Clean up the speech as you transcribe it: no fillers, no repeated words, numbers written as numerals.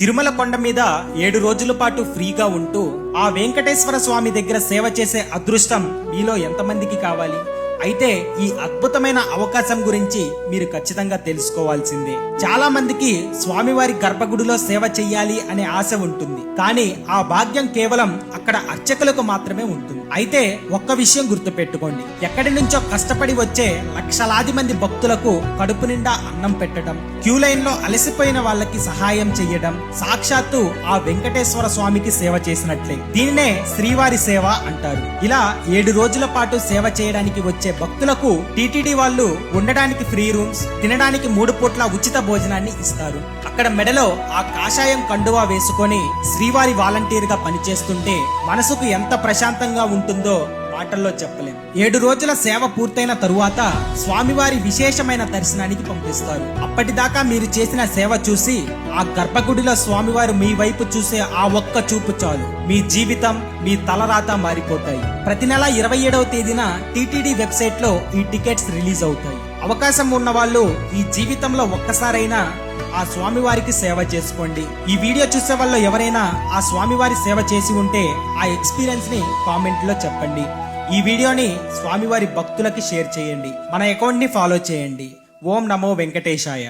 తిరుమల కొండ మీద 7 రోజుల పాటు ఫ్రీగా ఉంటూ ఆ వెంకటేశ్వర స్వామి దగ్గర సేవ చేసే అదృష్టం మీలో ఎంతమందికి కావాలి? అయితే ఈ అద్భుతమైన అవకాశం గురించి మీరు ఖచ్చితంగా తెలుసుకోవాల్సిందే. చాలా మందికి స్వామివారి గర్భగుడిలో సేవ చెయ్యాలి అనే ఆశ ఉంటుంది, కానీ ఆ భాగ్యం కేవలం అక్కడ అర్చకులకు మాత్రమే ఉంటుంది. అయితే ఒక్క విషయం గుర్తుపెట్టుకోండి, ఎక్కడి నుంచో కష్టపడి వచ్చే లక్షలాది మంది భక్తులకు కడుపు నిండా అన్నం పెట్టడం, క్యూ లైన్ లో అలసిపోయిన వాళ్ళకి సహాయం చెయ్యడం సాక్షాత్తు ఆ వెంకటేశ్వర స్వామికి సేవ చేసినట్లే. దీనినే శ్రీవారి సేవ అంటారు. ఇలా 7 రోజుల పాటు సేవ చేయడానికి వచ్చే భక్తులకు టీటీడీ వాళ్ళు ఉండడానికి ఫ్రీ రూమ్స్, తినడానికి 3 పూట్ల ఉచిత భోజనాన్ని ఇస్తారు. అక్కడ మెడలో ఆ కాషాయం కండువా వేసుకొని శ్రీవారి వాలంటీర్ గా పనిచేస్తుంటే మనసుకు ఎంత ప్రశాంతంగా ఉంటుందో మాటల్లో చెప్పలేం. 7 రోజుల సేవ పూర్తయిన తరువాత స్వామివారి విశేషమైన దర్శనానికి పంపిస్తారు. అప్పటిదాకా మీరు చేసిన సేవ చూసి ఆ గర్భగుడిలో స్వామివారు మీ వైపు చూసే ఆ ఒక్క చూపు చాలు, మీ జీవితం, మీ తలరాత మారిపోతాయి. ప్రతి నెల 27వ తేదీన టీటీడీ వెబ్సైట్ లో ఈ టికెట్స్ రిలీజ్ అవుతాయి. అవకాశం ఉన్న వాళ్ళు ఈ జీవితంలో ఒక్కసారైనా ఆ స్వామివారికి సేవ చేసుకోండి. ఈ వీడియో చూసే వాళ్ళు ఎవరైనా ఆ స్వామివారి సేవ చేసి ఉంటే ఆ ఎక్స్పీరియన్స్ ని కామెంట్ లో చెప్పండి. ఈ వీడియోని స్వామివారి భక్తులకి షేర్ చేయండి. మన అకౌంట్ ని ఫాలో చేయండి. ఓం నమో వెంకటేశాయ.